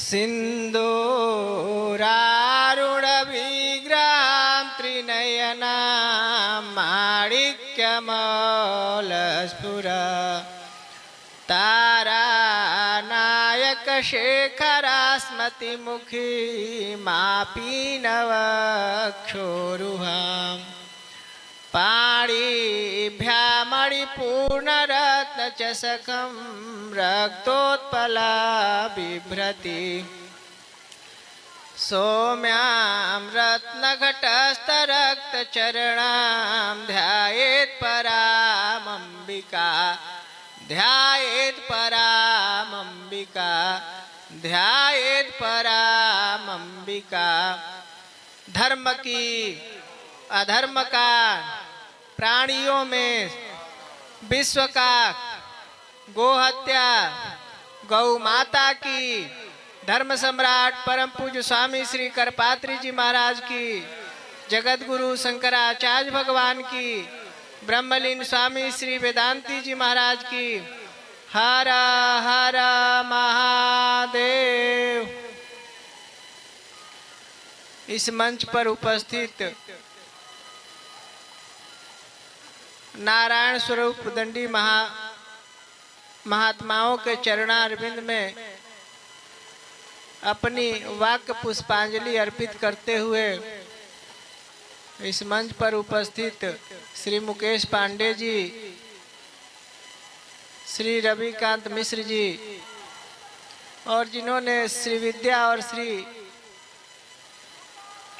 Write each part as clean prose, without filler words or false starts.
सिन्दूरारुणविग्रहां त्रिनयनां माणिक्यमौलस्फुरा तारानायकशेखरास्मतिमुखी मापीनवक्षोरुहाम् पाणिभ्यामणिपूर्णरत्नचषकं रक्तोत्पला बिभ्रति सौम्यां रत्नघटस्थरक्तचरणां ध्यायेत् परामम्बिका ध्यायेत् परामम्बिका ध्यायेत् परामम्बिका। धर्म की अधर्म का प्राणियों में विश्व का गोहत्या गौ माता की धर्म सम्राट परम पूज्य स्वामी श्री करपात्री जी महाराज की जगत गुरु शंकराचार्य भगवान की ब्रह्मलीन स्वामी श्री वेदांती जी महाराज की हर हर महादेव। इस मंच पर उपस्थित नारायण स्वरूप दंडी महात्माओं के चरणारविंद में अपनी वाक्य पुष्पांजलि अर्पित करते हुए इस मंच पर उपस्थित श्री मुकेश पांडे जी, श्री रविकांत मिश्र जी और जिन्होंने श्री विद्या और श्री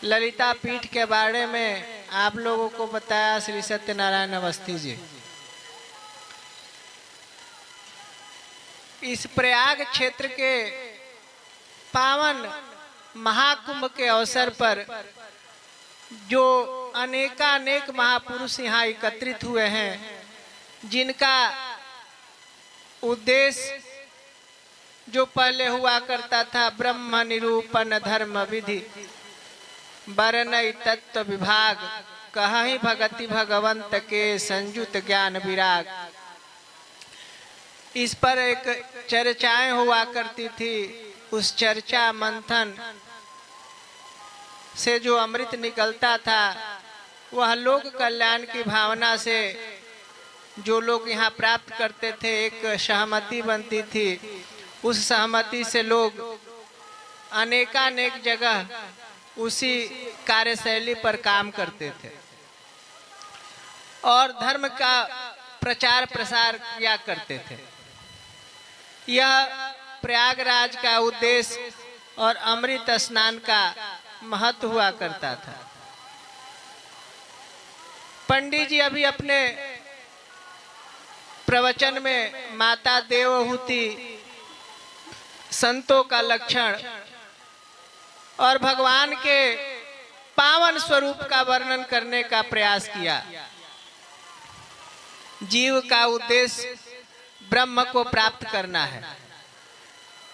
ललिता पीठ के बारे में आप लोगों को बताया, श्री सत्यनारायण अवस्थी जी। इस प्रयाग क्षेत्र के पावन महाकुंभ के अवसर पर जो अनेकानेक महापुरुष यहाँ एकत्रित हुए हैं, जिनका उद्देश्य जो पहले हुआ करता था ब्रह्म निरूपण धर्म विधि बरनई तत्व विभाग कहि भगति भगवंत के संयुत ज्ञान विराग, इस पर एक चर्चाएं हुआ करती थी। उस चर्चा मंथन से जो अमृत निकलता था वह लोक कल्याण की भावना से जो लोग यहाँ प्राप्त करते थे, एक सहमति बनती थी। उस सहमति से लोग अनेकानेक जगह उसी कार्यशैली पर काम करते थे और धर्म का प्रचार प्रसार किया करते थे। यह प्रयागराज का उद्देश्य और अमृत स्नान का महत्व हुआ करता था। पंडित जी अभी अपने प्रवचन में माता देवहूति, संतों का लक्षण और भगवान के पावन स्वरूप का वर्णन करने का प्रयास किया। जीव का उद्देश्य ब्रह्म को प्राप्त करना है।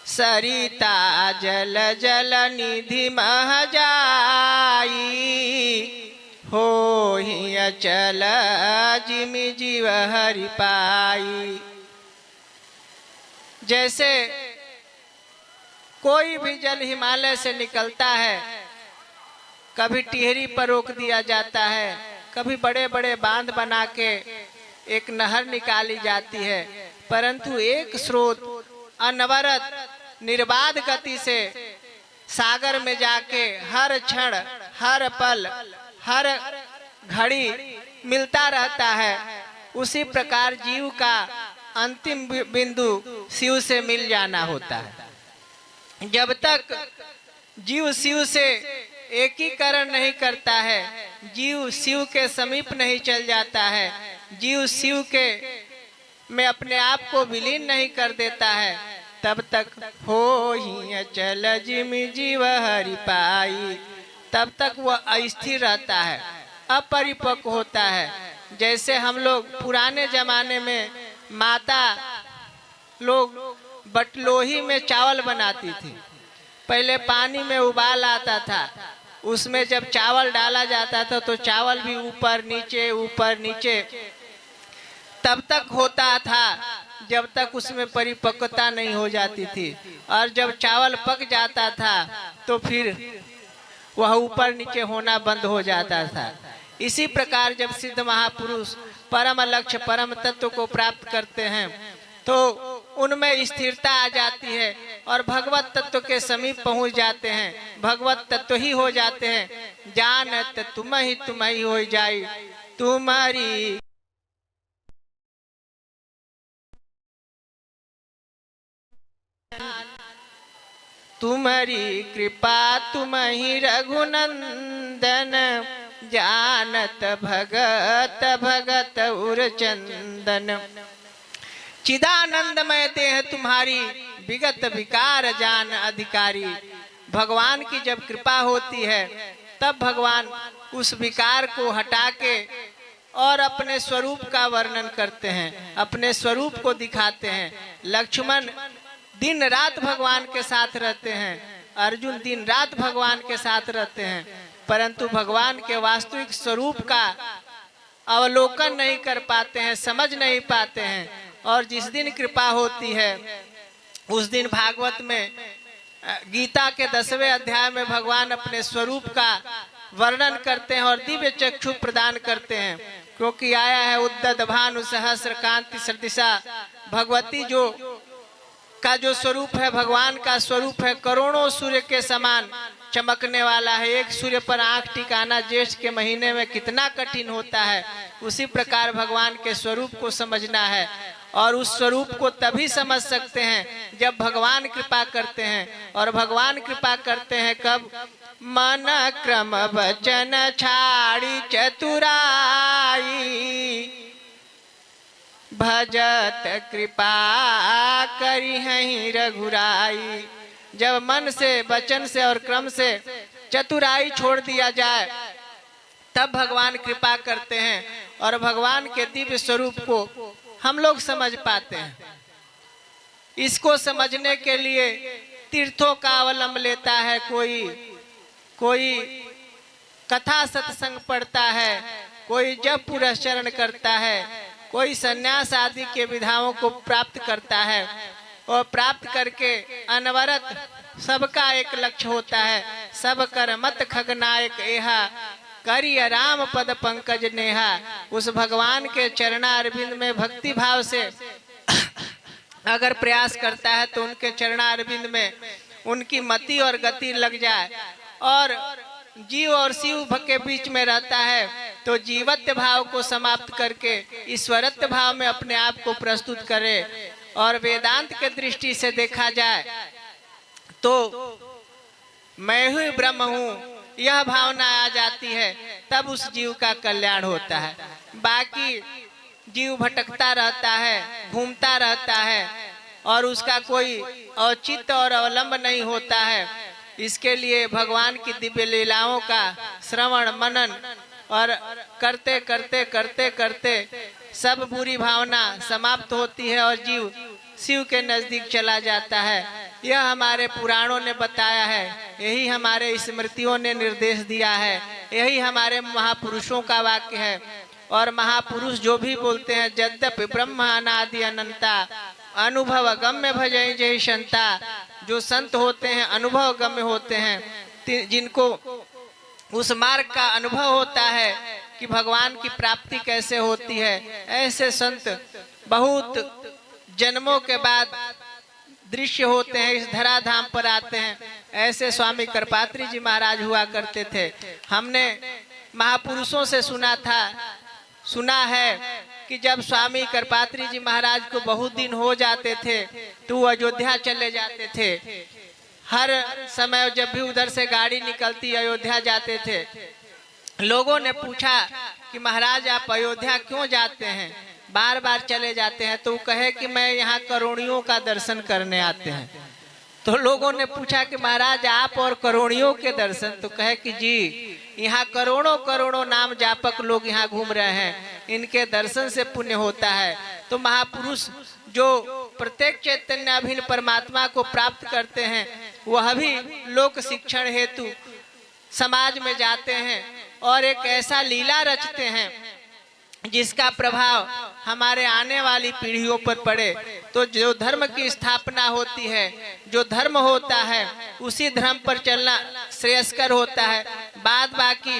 सरिता जल जल निधि मह जाई हो ही अचल जिमि जीव हरि पाई। जैसे कोई भी जल हिमालय से निकलता है, कभी टिहरी पर रोक दिया जाता है, कभी बड़े बड़े बांध बना के एक नहर निकाली जाती है, परंतु एक स्रोत अनवरत निर्बाध गति से सागर में जाके हर क्षण, हर पल, हर घड़ी मिलता रहता है। उसी प्रकार जीव का अंतिम बिंदु शिव से मिल जाना होता है। जब तक जीव शिव से एकीकरण नहीं करता है, जीव शिव के समीप नहीं चल जाता है, जीव शिव के में अपने आप को विलीन नहीं कर देता है, तब तक हो ही अचल जिमि जीव हरि पाई, तब तक वह अस्थिर रहता है, अपरिपक्व होता है। जैसे हम लोग पुराने जमाने में माता लोग बटलोही में चावल बनाती थी। पहले पानी में उबाल आता था, उसमें जब चावल डाला जाता था तो चावल भी ऊपर नीचे तब तक होता था जब तक उसमें परिपक्वता नहीं हो जाती थी, और जब चावल पक जाता था तो फिर वह ऊपर नीचे होना बंद हो जाता था। इसी प्रकार जब सिद्ध महापुरुष परम लक्ष्य परम तत्व को प्राप्त करते हैं तो उनमें स्थिरता आ जाती है और भगवत तत्व के समीप पहुंच जाते हैं, भगवत तत्व ही हो जाते हैं। जानत तुम ही हो जाई तुम्हारी तुम्हारी कृपा तुम ही रघुनंदन, जानत भगत भगत उर चंदन। चिदानंदमय देह तुम्हारी विगत विकार जान अधिकारी। भगवान की जब कृपा होती है तब भगवान उस विकार को हटा के और अपने स्वरूप का वर्णन करते हैं, अपने स्वरूप को दिखाते हैं। लक्ष्मण दिन रात भगवान के साथ रहते हैं, अर्जुन दिन रात भगवान के साथ रहते हैं, परंतु भगवान के वास्तविक स्वरूप का अवलोकन नहीं कर पाते हैं, समझ नहीं पाते हैं। और जिस दिन कृपा होती है उस दिन भागवत में गीता के 10वें अध्याय में भगवान अपने स्वरूप का वर्णन करते हैं और दिव्य चक्षु प्रदान करते हैं। क्योंकि आया है उद्दत भानु सहस्र कांति सदृशा, भगवती का जो स्वरूप है, भगवान का स्वरूप है, करोड़ों सूर्य के समान चमकने वाला है। एक सूर्य पर आंख टिकाना ज्येष्ठ के महीने में कितना कठिन होता है, उसी प्रकार भगवान के स्वरूप को समझना है। और उस स्वरूप को तभी समझ सकते हैं जब भगवान कृपा करते हैं। और भगवान कृपा करते हैं कब? मन क्रम वचन छाड़ी चतुराई, भजत कृपा करी हैं रघुराई। जब मन से, वचन से और क्रम से चतुराई छोड़ दिया जाए तब भगवान कृपा करते हैं और भगवान के दिव्य स्वरूप को हम लोग समझ पाते हैं। इसको समझने के लिए तीर्थों का अवलंब लेता है, कोई कथा सत्संग पढ़ता है, कोई जप पुरस्चरण करता है, कोई सन्यास आदि के विधाओं को प्राप्त करता है और प्राप्त करके अनवरत सबका एक लक्ष्य होता है। सब कर मत खगनायक एहा, करिय राम पद पंकज नेहा। उस भगवान के चरणारविंद में भक्ति भाव से अगर प्रयास करता है तो उनके चरणारविंद में उनकी मति और गति लग जाए और जीव और शिव के बीच में रहता है तो जीवत्व भाव को समाप्त करके ईश्वरत्व भाव में अपने आप को प्रस्तुत करे। और वेदांत के दृष्टि से देखा जाए तो मैं ही ब्रह्म हूँ, यह भावना आ जाती है, तब उस जीव का कल्याण होता है। बाकी जीव भटकता रहता है, घूमता रहता है और उसका कोई औचित्य और अवलंब नहीं होता है। इसके लिए भगवान की दिव्य लीलाओं का श्रवण मनन और करते करते करते करते सब बुरी भावना समाप्त होती है और जीव शिव के नजदीक चला जाता है। यह हमारे पुराणों ने बताया है, यही हमारे स्मृतियों ने निर्देश दिया है, यही हमारे महापुरुषों का वाक्य है। और महापुरुष जो भी बोलते हैं, यद्यपि ब्रह्म अनादि अनंता अनुभव गम्य भजै जय संता। जो संत होते हैं अनुभव गम्य होते हैं, जिनको उस मार्ग का अनुभव होता है कि भगवान की प्राप्ति कैसे होती है। ऐसे संत बहुत जन्मों के बाद दृश्य होते हैं, इस धराधाम पर आते हैं। ऐसे स्वामी करपात्री जी महाराज हुआ करते थे। हमने महापुरुषों से सुना है कि जब स्वामी करपात्री जी महाराज को बहुत दिन हो जाते थे तो वो अयोध्या चले जाते थे। हर समय जब भी उधर से गाड़ी निकलती अयोध्या जाते थे। लोगों ने पूछा कि महाराज आप अयोध्या क्यों जाते हैं, बार बार चले जाते हैं? तो कहे कि मैं यहाँ करोड़ियों का दर्शन करने आते हैं। तो लोगों ने पूछा कि महाराज आप और करोड़ियों के दर्शन? तो कहे कि जी यहाँ करोड़ों करोड़ों नाम जापक लोग यहाँ घूम रहे हैं, इनके दर्शन से पुण्य होता है। तो महापुरुष जो प्रत्येक चैतन्य अभिन्न परमात्मा को प्राप्त करते हैं वह भी लोक शिक्षण हेतु समाज में जाते हैं और एक ऐसा लीला रचते हैं जिसका प्रभाव हमारे आने वाली पीढ़ियों पर पड़े। तो जो धर्म की स्थापना होती है, जो धर्म होता है, उसी धर्म पर चलना श्रेयस्कर होता है। बाद बाकी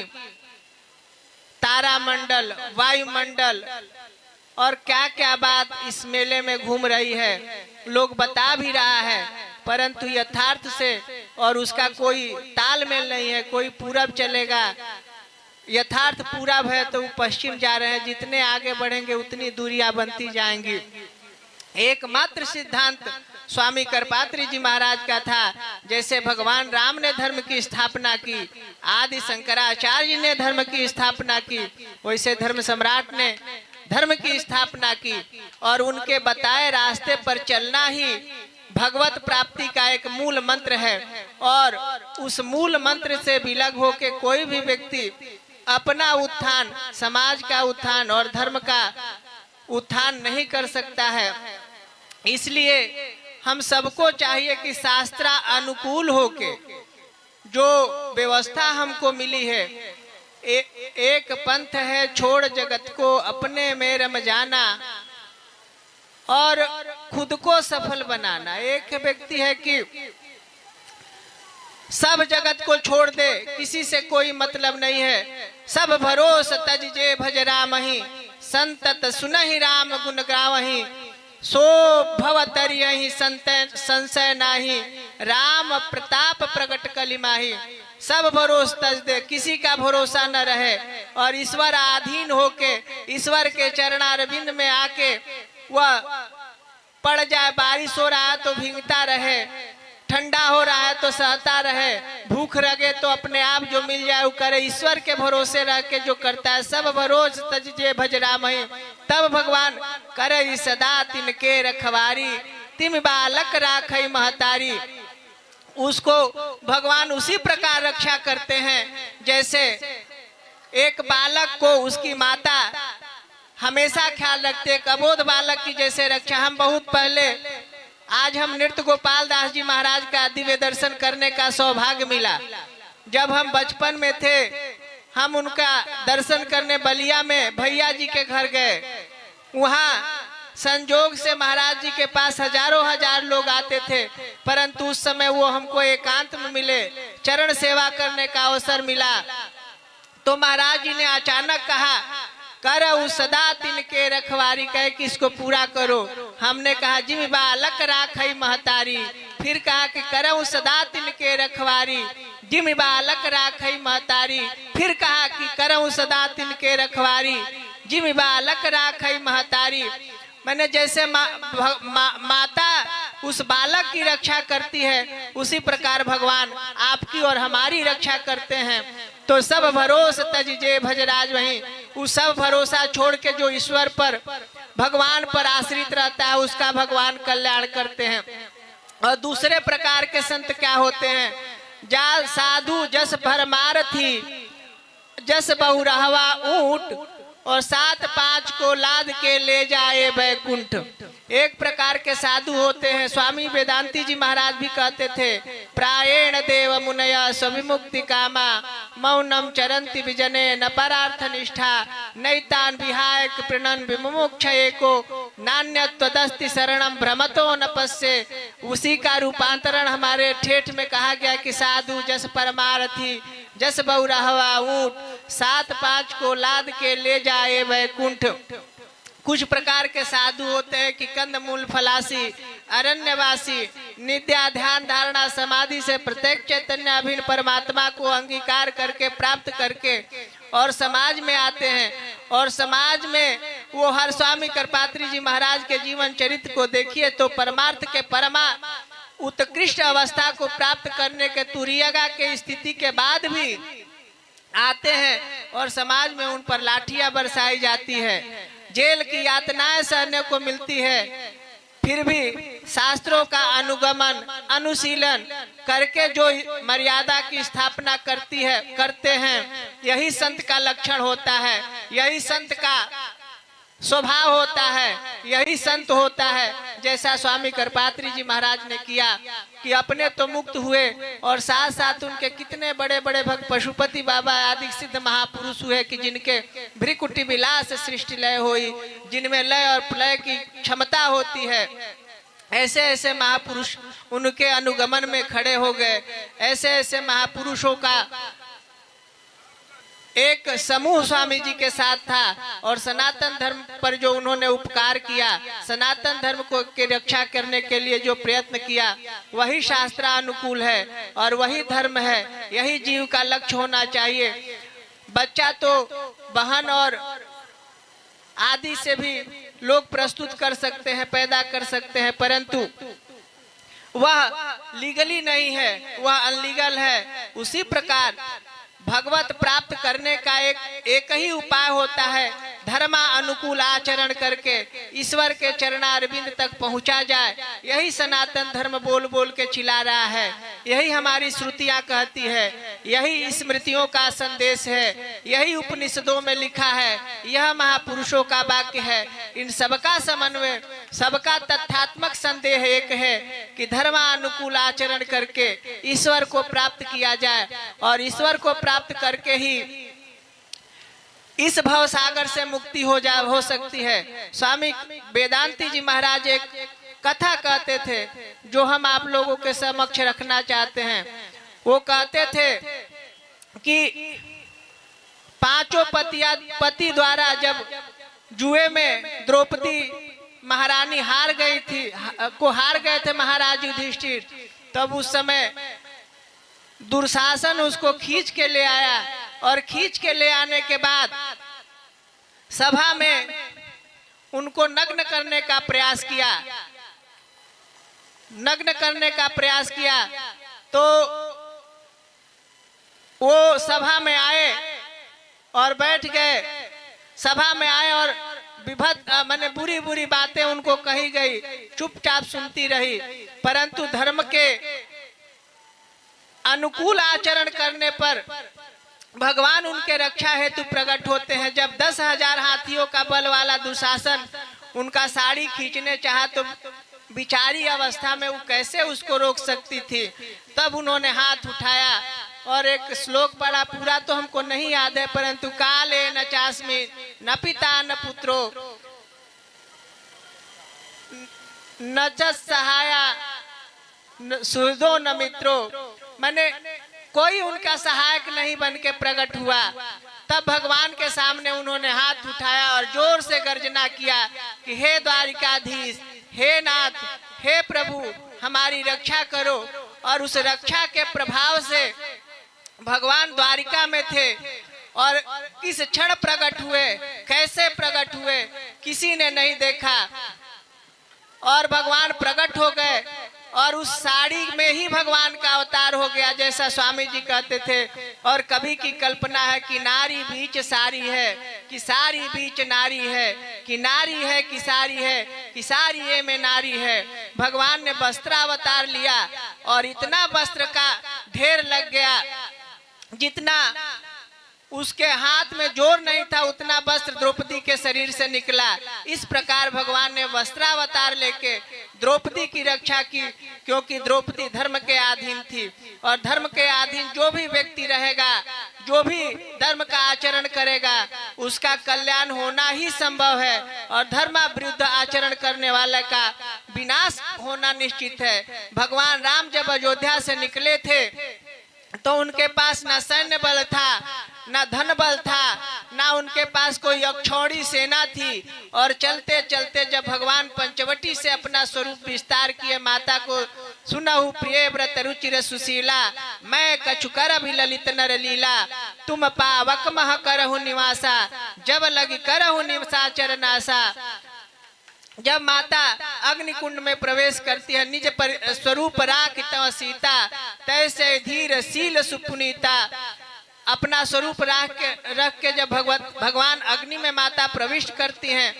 तारामंडल, वायुमंडल और क्या क्या बात इस मेले में घूम रही है, लोग बता भी रहा है, परंतु यथार्थ से और उसका कोई तालमेल नहीं है। कोई पूरब चलेगा, यथार्थ पूरब है तो वो पश्चिम जा रहे हैं। जितने आगे बढ़ेंगे उतनी दूरियां बनती जाएंगी। एकमात्र सिद्धांत स्वामी करपात्री जी महाराज का था। जैसे भगवान राम ने धर्म की स्थापना की, आदि शंकराचार्य ने धर्म की स्थापना की, वैसे धर्म सम्राट ने धर्म की स्थापना की। और उनके बताए रास्ते पर चलना ही भगवत प्राप्ति का एक मूल मंत्र है। और उस मूल मंत्र से विलग होके कोई भी व्यक्ति अपना उत्थान, समाज का उत्थान और धर्म का उत्थान नहीं कर सकता है। इसलिए हम सबको चाहिए कि शास्त्र अनुकूल होके जो व्यवस्था हमको मिली है, एक पंथ है छोड़ जगत को अपने में रम जाना और खुद को सफल बनाना। एक व्यक्ति है कि सब जगत को छोड़ दे, किसी से कोई मतलब नहीं है। सब भरोस तज जे भज राम ही, संतत सुनहि राम गुण गावहि, सो भव तरियहि संशय नाही, राम प्रताप प्रगट कलि माही। सब भरोस तज दे, किसी का भरोसा न रहे और ईश्वर अधीन होके ईश्वर के चरणारविंद में आके वह पड़ जाए। बारिश हो रहा है तो भींगता रहे, ठंडा हो रहा है तो सहता रहे, भूख लगे तो अपने आप जो मिल जाए वो करे। ईश्वर के भरोसे रह के जो करता है, सब भरोस तज जे भज राम ही, तब भगवान करे सदा तिनके रखवारी, तिम बालक राखई महतारी। उसको भगवान उसी प्रकार रक्षा करते हैं जैसे एक बालक को उसकी माता हमेशा ख्याल रखते, एक अबोध बालक की जैसे रक्षा। हम बहुत पहले, आज हम नृत्य गोपाल दास जी महाराज का दिव्य दर्शन करने का सौभाग्य मिला। जब हम बचपन में थे, हम उनका दर्शन करने बलिया में भैया जी के घर गए। वहाँ संजोग से महाराज जी के पास हजारों हजार लोग आते थे, परंतु उस समय वो हमको एकांत में मिले, चरण सेवा करने का अवसर मिला। तो महाराज जी ने अचानक कहा, करऊ सदा तिनके रखवारी, कहे कि इसको पूरा करो। हमने कहा जिम बालक राखई महतारी। फिर कहा कि करऊ सदा तिनके रखवारी, जिम बालक राखई महतारी। फिर कहा कि करऊ सदा तिनके रखवारी, जिम बालक राखई महतारी। मैंने जैसे माता उस बालक की रक्षा करती है, उसी प्रकार भगवान आपकी और हमारी रक्षा करते हैं। तो सब भरोस तज जे भजराज वहीं, उस सब भरोसा छोड़ के जो ईश्वर पर, भगवान पर आश्रित रहता है, उसका भगवान कल्याण करते हैं। और दूसरे प्रकार के संत क्या होते हैं, जा साधु जस भरमारथी, जस बहुरहवा ऊंट, और 7-5 को लाद के ले जाए बैकुंठ। एक प्रकार के साधु होते हैं। स्वामी वेदांती जी महाराज भी कहते थे, प्रायेण देव मुनया स्वविमुक्ति कामा, मौनम चरंति विजने न परार्थ निष्ठा, नैतान विहायक प्रणन विमुमुक्ष एको, नान्यत्वदस्ति शरणम भ्रमतो न पश्ये। उसी का रूपांतरण हमारे ठेठ में कहा गया कि साधु जस परमारथी, जस बहुरहवा ऊंट, 7-5 को लाद के ले जाए वैकुंठ। कुछ प्रकार के साधु होते हैं कि कंदमूल फलासी, अरण्यवासी, नित्या ध्यान धारणा समाधि से प्रत्येक चैतन्य अभिन्न परमात्मा को अंगीकार करके प्राप्त करके और समाज में आते हैं। और समाज में वो हर स्वामी करपात्री जी महाराज के जीवन चरित्र को देखिए तो परमार्थ के परमा उत्कृष्ट अवस्था को प्राप्त करने के तुरियगा के स्थिति के बाद भी आते हैं और समाज में उन पर लाठियां बरसाई जाती है, जेल की यातनाएं सहने को मिलती है, फिर भी शास्त्रों का अनुगमन अनुशीलन करके जो मर्यादा की स्थापना करते हैं, यही संत का लक्षण होता है, यही संत का स्वभाव होता है, यही संत होता है। जैसा स्वामी करपात्री जी महाराज ने किया कि अपने तो मुक्त हुए और साथ साथ उनके कितने बड़े बड़े भक्त पशुपति बाबा आदि सिद्ध महापुरुष हुए कि जिनके भ्रिकुटी विलास सृष्टि लय हुई, जिनमें लय और प्रलय की क्षमता होती है। ऐसे ऐसे महापुरुष उनके अनुगमन में खड़े हो गए। ऐसे ऐसे महापुरुषों का एक समूह स्वामी जी के साथ था और सनातन धर्म पर जो उन्होंने उपकार किया, सनातन धर्म को की रक्षा करने के लिए जो प्रयत्न किया, वही शास्त्रानुकूल है और वही धर्म है। यही जीव का लक्ष्य होना चाहिए। बच्चा तो बहन और आदि से भी लोग प्रस्तुत कर सकते हैं, पैदा कर सकते हैं, परंतु वह लीगली नहीं है, वह अनलीगल है। उसी प्रकार भगवत प्राप्त करने का एक ही उपाय होता है, धर्मा अनुकूल आचरण करके ईश्वर के चरणारविंद तक पहुंचा जाए। यही सनातन धर्म बोल बोल के चिल्ला रहा है, यही हमारी श्रुतियां कहती है, यही स्मृतियों का संदेश है, यही उपनिषदों में लिखा है, यह महापुरुषों का वाक्य है। इन सबका समन्वय, सबका तथ्यात्मक संदेह एक है कि धर्मानुकूल आचरण करके ईश्वर को प्राप्त किया जाए और ईश्वर को प्राप्त करके ही इस भव सागर से मुक्ति हो सकती है। स्वामी वेदांती जी महाराज एक कथा कहते थे जो हम आप लोगों के समक्ष रखना चाहते हैं। वो कहते थे कि पांचों पति द्वारा जब जुए में द्रौपदी महारानी हार गए थे महाराज युधिष्ठिर, तब उस समय दुर्शासन उसको खींच के ले आया और खींच के ले आने के बाद सभा में उनको नग्न करने का प्रयास किया, तो वो सभा में आए और बैठ गए। सभा में आए और मैंने बुरी बुरी बातें उनको कही गई, चुपचाप सुनती रही, परंतु धर्म के अनुकूल आचरण करने पर भगवान उनके रक्षा हेतु प्रकट होते हैं। जब 10,000 हाथियों का बल वाला दुशासन उनका साड़ी खींचने चाहा तो बिचारी अवस्था में वो कैसे उसको रोक सकती थी। तब उन्होंने हाथ उठाया और एक श्लोक पढ़ा, पूरा तो हमको नहीं याद है, परंतु काले न चास्मि न पिता न पुत्रो न च सहाया सुहृदो न मित्रो, माने कोई उनका सहायक नहीं बन के प्रकट हुआ। तब भगवान के सामने उन्होंने हाथ उठाया और जोर से गर्जना किया कि हे द्वारिकाधीश, हे नाथ, हे प्रभु, हमारी रक्षा करो। और उस रक्षा के प्रभाव से भगवान द्वारिका में थे और किस क्षण प्रकट हुए, कैसे प्रकट हुए, किसी ने नहीं देखा। और भगवान प्रकट हो गए और उस साड़ी में ही भगवान का अवतार हो गया, जैसा स्वामी जी कहते थे। और कभी की कल्पना है कि नारी बीच सारी है, कि सारी बीच नारी है, कि नारी है कि सारी है, कि सारी ये में नारी है। भगवान ने वस्त्रावतार लिया और इतना वस्त्र का ढेर लग गया, जितना उसके हाथ में जोर नहीं था उतना वस्त्र द्रौपदी के शरीर से निकला। इस प्रकार भगवान ने वस्त्रावतार लेके द्रौपदी की रक्षा की, क्योंकि द्रौपदी धर्म के अधीन थी और धर्म के अधीन जो भी व्यक्ति रहेगा, जो भी धर्म का आचरण करेगा, उसका कल्याण होना ही संभव है और धर्म विरुद्ध आचरण करने वाले का विनाश होना निश्चित है। भगवान राम जब अयोध्या से निकले थे तो उनके पास न सैन्य बल था, न धन बल था, न उनके पास कोई अक्षौड़ी सेना थी। और चलते चलते जब भगवान पंचवटी से अपना स्वरूप विस्तार किए, माता को सुनहु प्रिय व्रत रुचिर सुशीला, मैं कछु करहु ललित नर लीला, तुम पावक मह करहु निवासा, जब लगी करहु निशाचर नासा। जब माता अग्निकुंड में प्रवेश करती है, निज स्वरूप राख तव सीता, तैसे धीर शील सुपुनीता। अपना स्वरूप रख के जब भगवान अग्नि में माता प्रविष्ट करती हैं,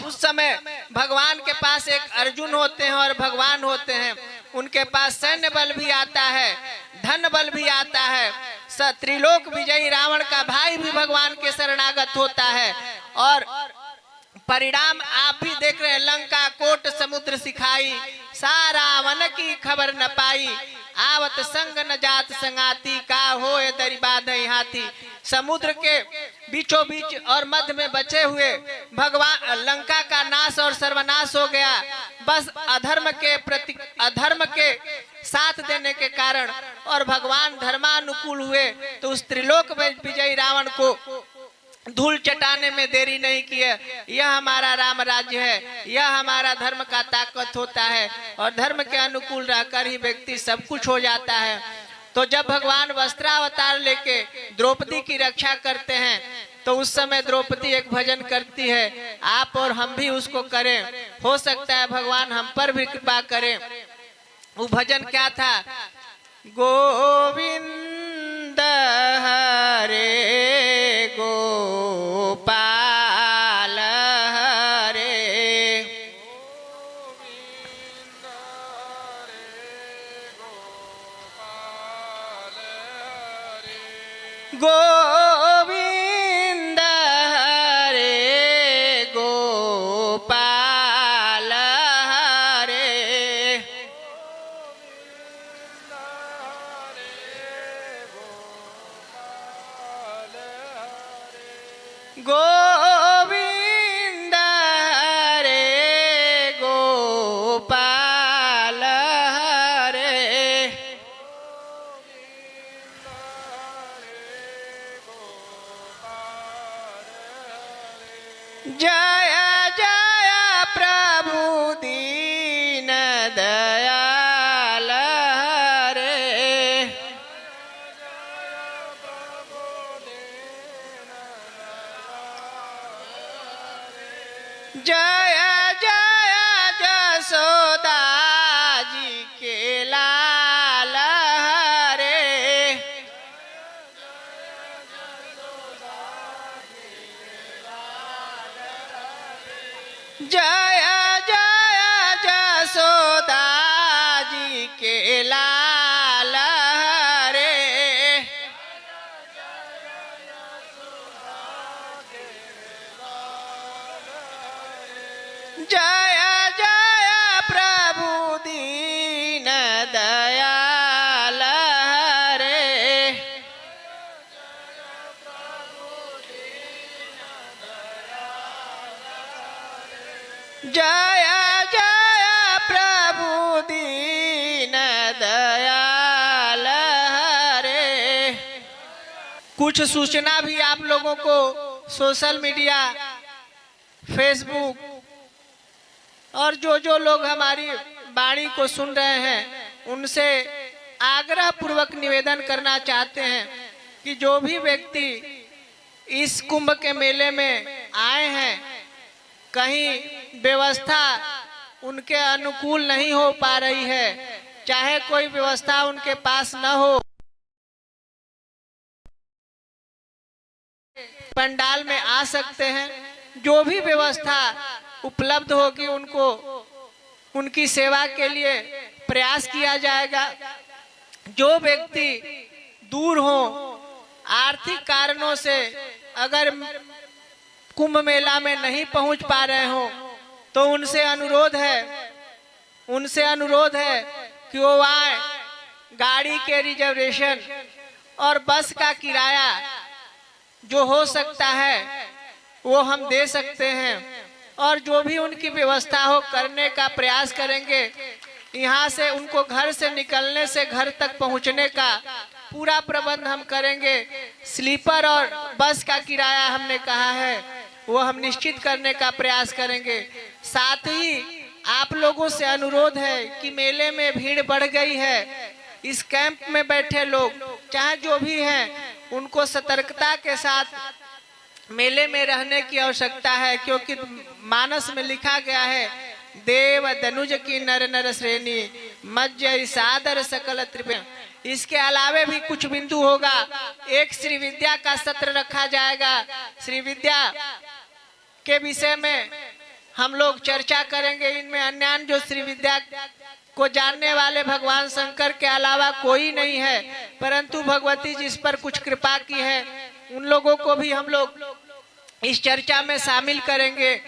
उस समय भगवान के पास एक अर्जुन होते हैं और भगवान होते हैं। उनके पास सैन्य बल भी आता है, धन बल भी आता है। त्रिलोक विजयी रावण का भाई भी भगवान के शरणागत होता है और परिणाम आप भी देख रहे हैं। लंका कोट समुद्र सिखाई, सारा वन की खबर न पाई। आवत संग न जात संगाती, का होए दरिबा दई हाथी। समुद्र के बीचों बीच और मध्य में बचे हुए भगवान लंका का नाश और सर्वनाश हो गया। बस अधर्म के साथ देने के कारण, और भगवान धर्मानुकूल हुए तो उस त्रिलोक में विजयी रावण को धूल चटाने में देरी नहीं की है। यह हमारा राम राज्य है, यह हमारा धर्म का ताकत होता है, और धर्म के अनुकूल रहकर ही व्यक्ति सब कुछ हो जाता है। तो जब भगवान वस्त्रावतार लेके द्रौपदी की रक्षा करते हैं तो उस समय द्रौपदी एक भजन करती है, आप और हम भी उसको करें, हो सकता है भगवान हम पर भी कृपा करें। वो भजन क्या था? गोविंद हरे गोपाल हरे, गोविंद हरे गोपाल हरे, गोविंद हरे गोपाल हरे। जय जय प्रभु दीन दयाल हरे, जय जय जसोदा जी के लाल हरे, जय जय जसोदा जी के लाल हरे, जय जय प्रभु दीन दयाल हरे। जय जय प्रभु दीन दयाल हरे। कुछ सूचना भी आप लोगों को सोशल मीडिया, फेसबुक और जो लोग हमारी वाणी को सुन रहे हैं उनसे आग्रह पूर्वक निवेदन करना चाहते हैं कि जो भी व्यक्ति इस कुंभ के मेले में आए हैं, कहीं व्यवस्था उनके अनुकूल नहीं हो पा रही है, चाहे कोई व्यवस्था उनके पास न हो, पंडाल में आ सकते हैं। जो भी व्यवस्था उपलब्ध होगी उनको उनकी सेवा के लिए प्रयास किया जाएगा। जो व्यक्ति दूर हो, आर्थिक कारणों से अगर कुंभ मेला में नहीं पहुंच पा रहे हो तो उनसे अनुरोध है कि वो आए। गाड़ी के रिजर्वेशन और बस का किराया जो हो सकता है वो हम दे सकते हैं, और जो भी उनकी व्यवस्था हो करने का प्रयास करेंगे। यहाँ से उनको घर से निकलने से घर तक पहुँचने का पूरा प्रबंध हम करेंगे। स्लीपर और बस का किराया हमने कहा है वो हम निश्चित करने का प्रयास करेंगे। साथ ही आप लोगों से अनुरोध है कि मेले में भीड़ बढ़ गई है, इस कैंप में बैठे लोग चाहे जो भी हैं उनको सतर्कता के साथ मेले में रहने की आवश्यकता है, क्योंकि मानस में लिखा गया है देव धनुज की नर नर श्रेणी मज्ज सादर सकल त्रिभुवन। इसके अलावे भी कुछ बिंदु होगा। एक श्री विद्या का सत्र रखा जाएगा। श्री विद्या के विषय में हम लोग चर्चा करेंगे। इनमें अन्य जो श्री विद्या को जानने वाले भगवान शंकर के अलावा कोई नहीं है, परंतु भगवती जिस पर कुछ कृपा की है उन लोगों को भी हम लोग इस चर्चा में शामिल करेंगे।